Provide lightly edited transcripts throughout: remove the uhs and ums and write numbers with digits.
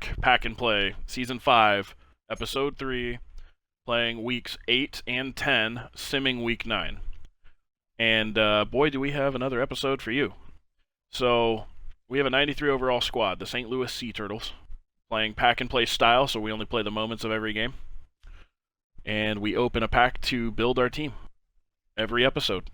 back, Pack and Play, Season 5, Episode 3, playing Weeks 8 and 10, simming Week 9. And boy, do we have another episode for you. So, we have a 93 overall squad, the St. Louis Sea Turtles, playing Pack and Play style, so we only play the moments of every game. And we open a pack to build our team every episode.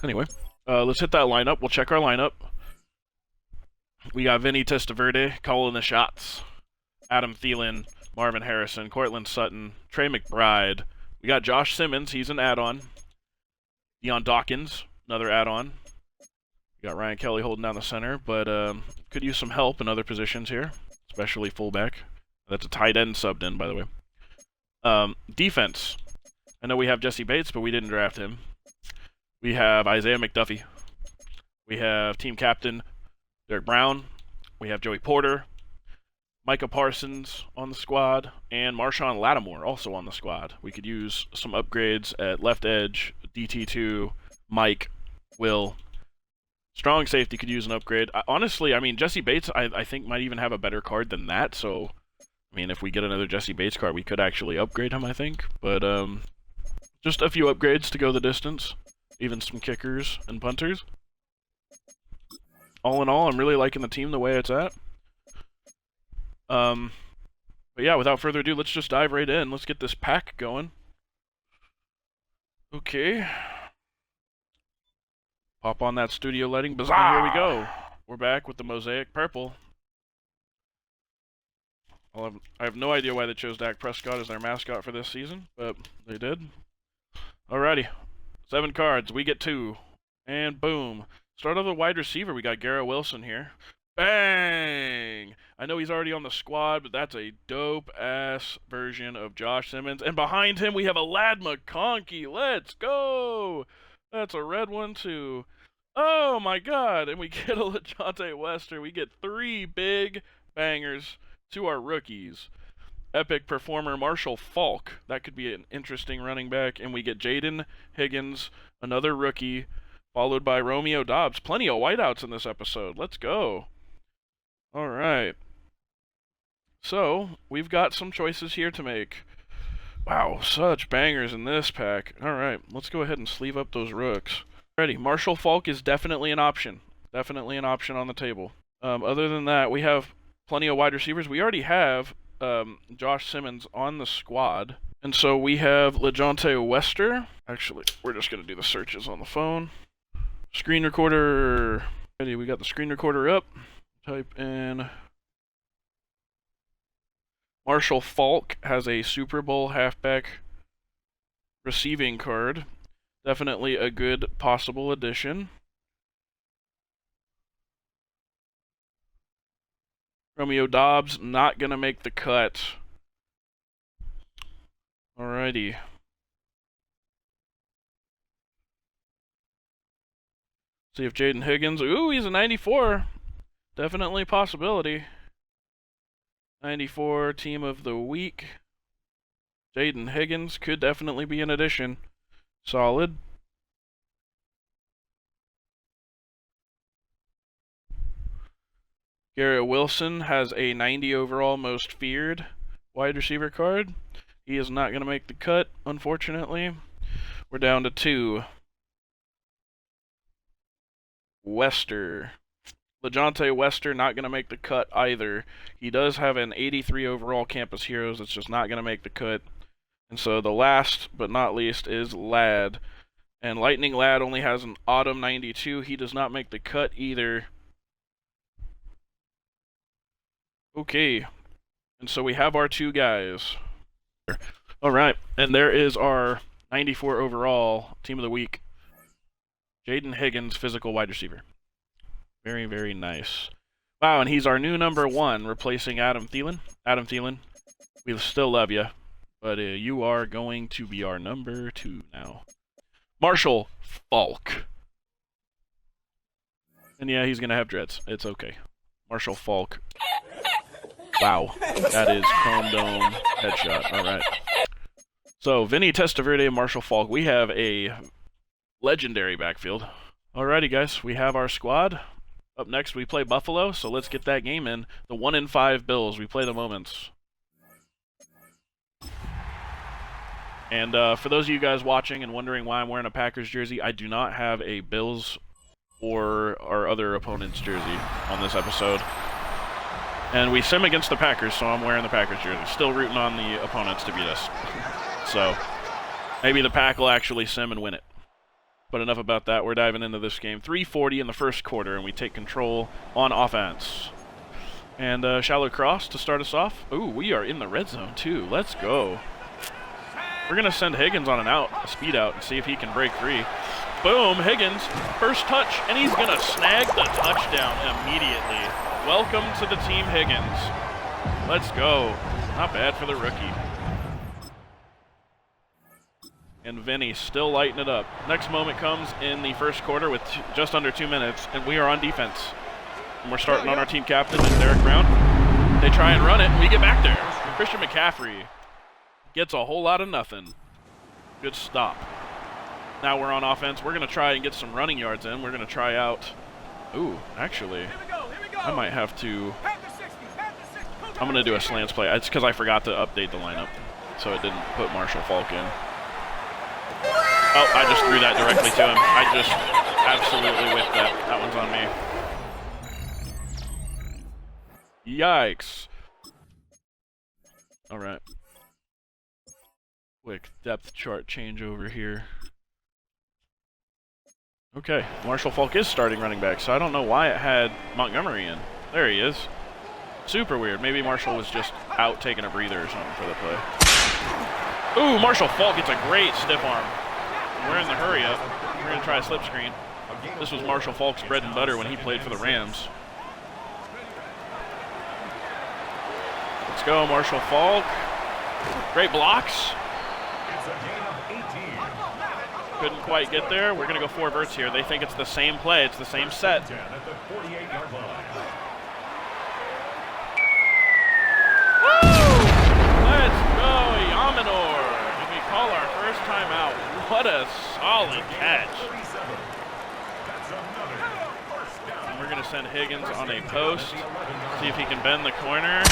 Anyway, let's hit that lineup. We'll check our lineup. We got Vinny Testaverde calling the shots. Adam Thielen, Marvin Harrison, Cortland Sutton, Trey McBride. We got Josh Simmons, he's an add-on. Deion Dawkins, another add-on. We got Ryan Kelly holding down the center, but could use some help in other positions here, especially fullback. That's a tight end subbed in, by the way. Defense. I know we have Jesse Bates, but we didn't draft him. We have Isaiah McDuffie. We have team captain Derek Brown. We have Joey Porter. Micah Parsons on the squad. And Marshawn Lattimore also on the squad. We could use some upgrades at left edge, DT2, Mike, Will. Strong safety could use an upgrade. Honestly, I mean, Jesse Bates, I think, might even have a better card than that. So, I mean, if we get another Jesse Bates card, we could actually upgrade him, I think. But, just a few upgrades to go the distance. Even some kickers and punters. All in all, I'm really liking the team the way it's at. But yeah, without further ado, let's just dive right in. Let's get this pack going. Okay. Pop on that studio lighting. Bazaar! Here we go. We're back with the Mosaic Purple. I have no idea why they chose Dak Prescott as their mascot for this season, but they did. Alrighty. 7 cards. We get 2. And boom. Start off the wide receiver. We got Garrett Wilson here. Bang! I know he's already on the squad, but that's a dope-ass version of Josh Simmons. And behind him, we have a Lad McConkey. Let's go! That's a red one, too. Oh, my God! And we get a LeJohntay Wester. We get 3 big bangers to our rookies. Epic performer Marshall Faulk. That could be an interesting running back. And we get Jaden Higgins, another rookie, followed by Romeo Dobbs. Plenty of whiteouts in this episode. Let's go. All right. So, we've got some choices here to make. Wow, such bangers in this pack. All right, let's go ahead and sleeve up those rooks. Ready. Marshall Faulk is definitely an option. Definitely an option on the table. Other than that, we have plenty of wide receivers. We already have Josh Simmons on the squad. And so we have LeJohntay Wester. Actually, we're just going to do the searches on the phone. Screen recorder. Ready, we got the screen recorder up. Type in. Marshall Faulk has a Super Bowl halfback receiving card. Definitely a good possible addition. Romeo Dobbs, not going to make the cut. Alrighty. See if Jaden Higgins... Ooh, he's a 94. Definitely a possibility. 94 team of the week. Jaden Higgins could definitely be an addition. Solid. Garrett Wilson has a 90 overall most feared wide receiver card. He is not going to make the cut, unfortunately. We're down to 2. Wester. LeJohntay Wester not going to make the cut either. He does have an 83 overall Campus Heroes. It's just not going to make the cut. And so the last but not least is Lad. And Lightning Lad only has an Autumn 92. He does not make the cut either. Okay. And so we have our 2 guys. Alright. And there is our 94 overall team of the week. Jaden Higgins, physical wide receiver. Very, very nice. Wow, and he's our new number 1, replacing Adam Thielen. Adam Thielen, we still love you, but you are going to be our number 2 now. Marshall Faulk. And yeah, he's going to have dreads. It's okay. Marshall Faulk. Wow, that is Chrome Dome headshot. All right. So, Vinny Testaverde and Marshall Faulk. We have a legendary backfield. Alrighty, guys. We have our squad Up next, we play Buffalo, so let's get that game in. The 1-5 Bills. We play the Moments. And for those of you guys watching and wondering why I'm wearing a Packers jersey, I do not have a Bills or our other opponent's jersey on this episode. And we sim against the Packers, so I'm wearing the Packers jersey. Still rooting on the opponents to beat us. So maybe the Pack will actually sim and win it. But enough about that. We're diving into this game. 3:40 in the first quarter, and we take control on offense. And shallow cross to start us off. Ooh, we are in the red zone, too. Let's go. We're going to send Higgins on a speed out, and see if he can break free. Boom, Higgins, first touch, and he's going to snag the touchdown immediately. Welcome to the team, Higgins. Let's go. Not bad for the rookie. And Vinny still lighting it up. Next moment comes in the first quarter with just under 2 minutes, and we are on defense. And we're starting on our team captain, and Derek Brown. They try and run it, and we get back there. Christian McCaffrey gets a whole lot of nothing. Good stop. Now we're on offense. We're going to try and get some running yards in. We're going to try out. Ooh, actually, I might have to. I'm going to do a slants play. It's because I forgot to update the lineup, so it didn't put Marshall Faulk in. Oh, I just threw that directly to him. I just absolutely whiffed that. That one's on me. Yikes. All right. Quick depth chart change over here. Okay, Marshall Faulk is starting running back, so I don't know why it had Montgomery in. There he is. Super weird. Maybe Marshall was just out taking a breather or something for the play. Ooh, Marshall Faulk gets a great stiff arm. We're in the hurry up. We're going to try a slip screen. This was Marshall Faulk's bread and butter when he played for the Rams. Let's go, Marshall Faulk. Great blocks. Couldn't quite get there. We're going to go 4 verts here. They think it's the same play. It's the same set. Woo! Let's go, Yamanor. And we call our first time out. What a solid catch. And we're going to send Higgins on a post. See if he can bend the corner.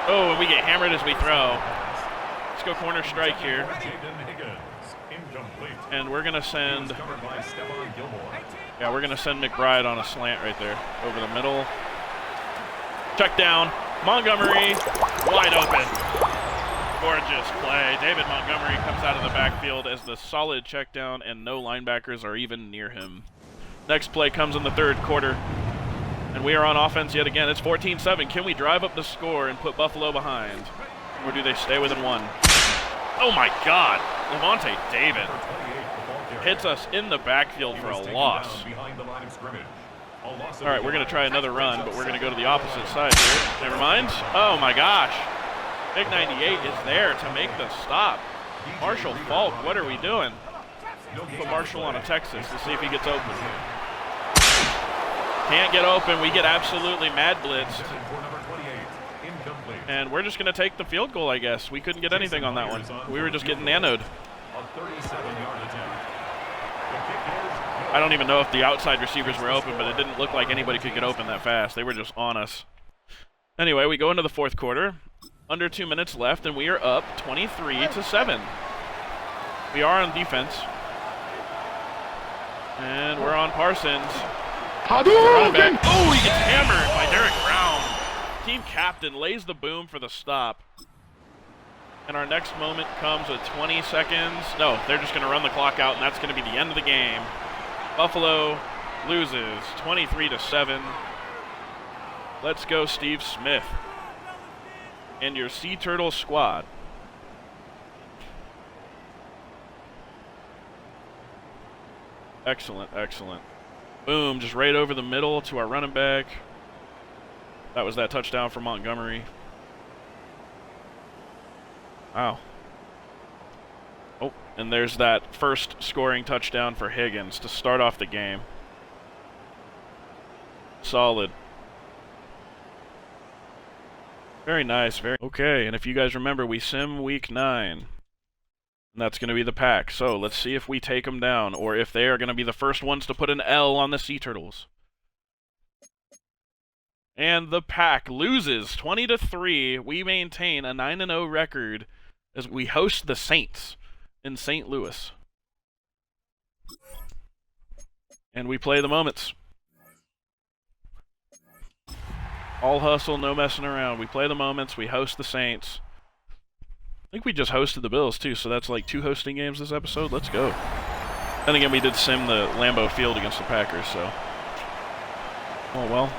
Oh, and we get hammered as we throw. Let's go corner strike here. And we're going to send, we're going to send McBride on a slant right there, over the middle. Check down, Montgomery, wide open. Gorgeous play. David Montgomery comes out of the backfield as the solid check down, and no linebackers are even near him. Next play comes in the third quarter, and we are on offense yet again. It's 14-7. Can we drive up the score and put Buffalo behind, or do they stay within 1? Oh my God, Levante David hits us in the backfield for a loss. All right, we're going to try another run, but we're going to go to the opposite side here. Never mind. Oh my gosh. Big 98 is there to make the stop. Marshall Faulk, what are we doing? Put Marshall on a Texas to see if he gets open. Can't get open. We get absolutely mad blitzed. And we're just going to take the field goal, I guess. We couldn't get anything on that one. We were just getting nanoed. I don't even know if the outside receivers were open, but it didn't look like anybody could get open that fast. They were just on us. Anyway, we go into the fourth quarter. Under 2 minutes left, and we are up 23-7. We are on defense. And we're on Parsons. Hadouken! Oh, he gets hammered by Derek Brown. Team captain lays the boom for the stop. And our next moment comes with 20 seconds. No, they're just going to run the clock out, and that's going to be the end of the game. Buffalo loses 23-7. Let's go, Steve Smith. And your Sea Turtle squad. Excellent, excellent. Boom, just right over the middle to our running back. That was that touchdown for Montgomery. Wow. Oh, and there's that first scoring touchdown for Higgins to start off the game. Solid. Very nice, very okay. And if you guys remember, we sim week 9. And that's going to be the Pack. So let's see if we take them down, or if they are going to be the first ones to put an L on the Sea Turtles. And the Pack loses 20-3. We maintain a 9-0 record as we host the Saints in St. Louis. And we play the moments. All hustle, no messing around. We play the moments. We host the Saints. I think we just hosted the Bills, too, so that's like 2 hosting games this episode. Let's go. And again, we did sim the Lambeau Field against the Packers, so. Oh, well.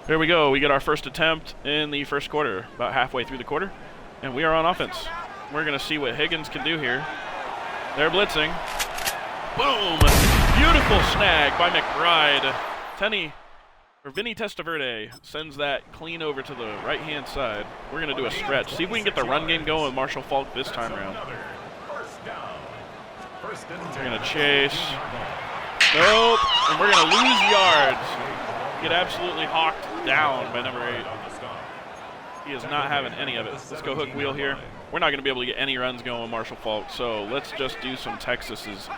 Here we go. We get our first attempt in the first quarter, about halfway through the quarter, and we are on offense. We're going to see what Higgins can do here. They're blitzing. Boom! Beautiful snag by McBride. Vinny Testaverde sends that clean over to the right-hand side. We're going to do a stretch. See if we can get the run game going with Marshall Faulk this time around. We're going to chase. Nope. And we're going to lose yards. Get absolutely hawked down by number 8. He is not having any of it. Let's go hook wheel here. We're not going to be able to get any runs going with Marshall Faulk, so let's just do some Texases.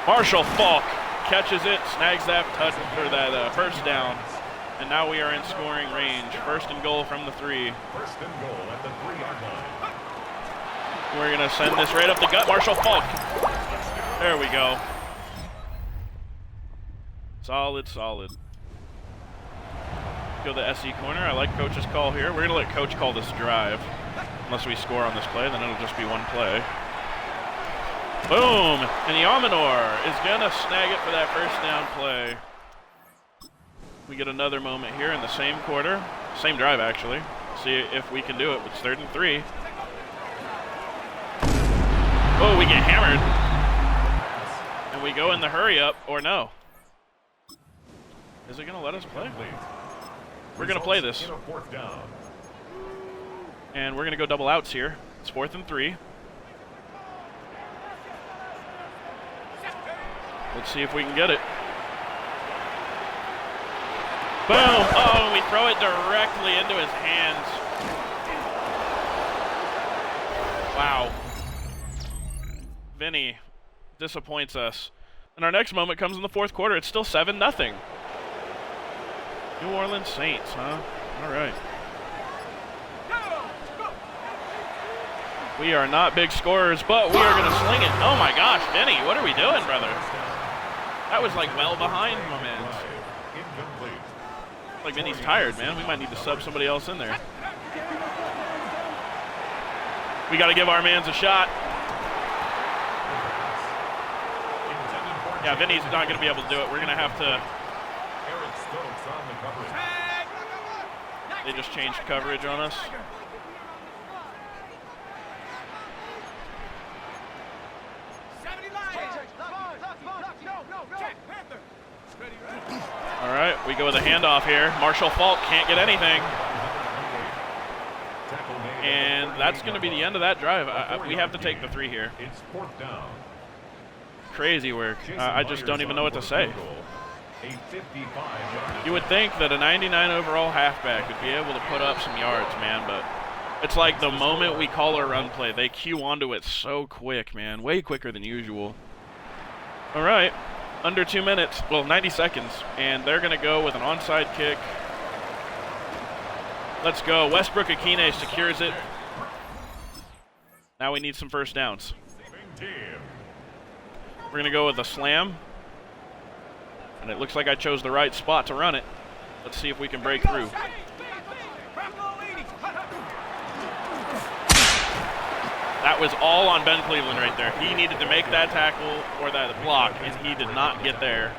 Marshall Faulk catches it, snags that first down, and now we are in scoring range. First and goal from the 3. First and goal at the 3-yard line. We're going to send this right up the gut. Marshall Faulk. There we go. Solid, solid. Go to the SE corner. I like Coach's call here. We're going to let Coach call this drive. Unless we score on this play, then it'll just be one play. Boom! And Yamanor is going to snag it for that first down play. We get another moment here in the same quarter. Same drive, actually. See if we can do it. It's 3rd and 3. Oh, we get hammered. And we go in the hurry up, or no. Is it going to let us play? We're going to play this. And we're going to go double outs here. It's 4th and 3. Let's see if we can get it. Boom! Oh, we throw it directly into his hands. Wow. Vinny disappoints us. And our next moment comes in the 4th quarter. It's still 7-0. New Orleans Saints, huh? All right. We are not big scorers, but we are going to sling it. Oh my gosh, Vinny, what are we doing, brother? That was like well behind my man. Like Vinny's tired, man. We might need to sub somebody else in there. We got to give our mans a shot. Yeah, Vinny's not going to be able to do it. We're going to have to. They just changed coverage on us. All right, we go with a handoff here. Marshall Faulk can't get anything. And that's going to be the end of that drive. We have to take the 3 here. Crazy work. I just don't even know what to say. You would think that a 99 overall halfback would be able to put up some yards, man, but it's like the moment we call a run play, they cue onto it so quick, man. Way quicker than usual. All right. Under 2 minutes, well, 90 seconds, and they're going to go with an onside kick. Let's go. Westbrook Akine secures it. Now we need some first downs. We're going to go with a slam. And it looks like I chose the right spot to run it. Let's see if we can break through. That was all on Ben Cleveland right there. He needed to make that tackle or that block, and he did not get there.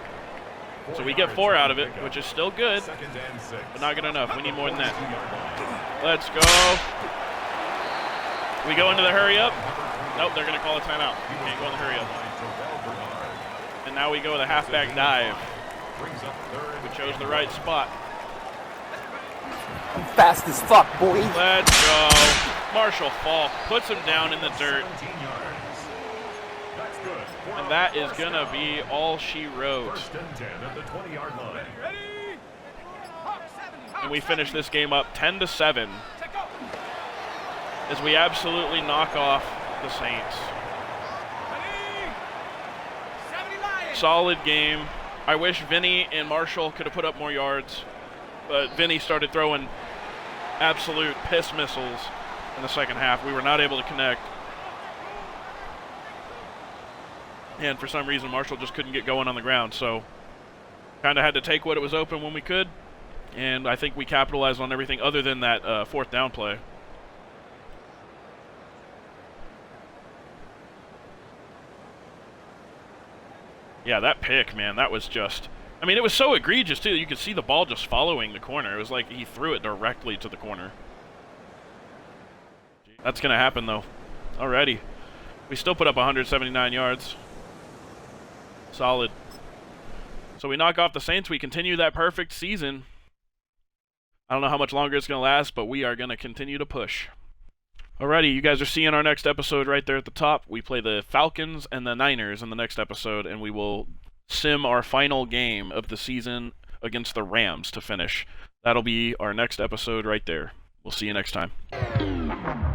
So we get 4 out of it, which is still good, but not good enough. We need more than that. Let's go. We go into the hurry up. Nope, they're going to call a timeout. We can't go in the hurry up. And now we go with a halfback dive. We chose the right spot. I'm fast as fuck, boy. Let's go. Marshall Faulk puts him down in the dirt. And that is going to be all she wrote. And we finish this game up 10-7 as we absolutely knock off the Saints. Solid game. I wish Vinny and Marshall could have put up more yards, but Vinny started throwing absolute piss missiles in the second half. We were not able to connect. And for some reason, Marshall just couldn't get going on the ground, so kind of had to take what it was open when we could, and I think we capitalized on everything other than that fourth down play. Yeah, that pick, man, that was just... I mean, it was so egregious, too. You could see the ball just following the corner. It was like he threw it directly to the corner. That's going to happen, though. Alrighty. We still put up 179 yards. Solid. So we knock off the Saints. We continue that perfect season. I don't know how much longer it's going to last, but we are going to continue to push. Alrighty, you guys are seeing our next episode right there at the top. We play the Falcons and the Niners in the next episode, and we will sim our final game of the season against the Rams to finish. That'll be our next episode right there. We'll see you next time.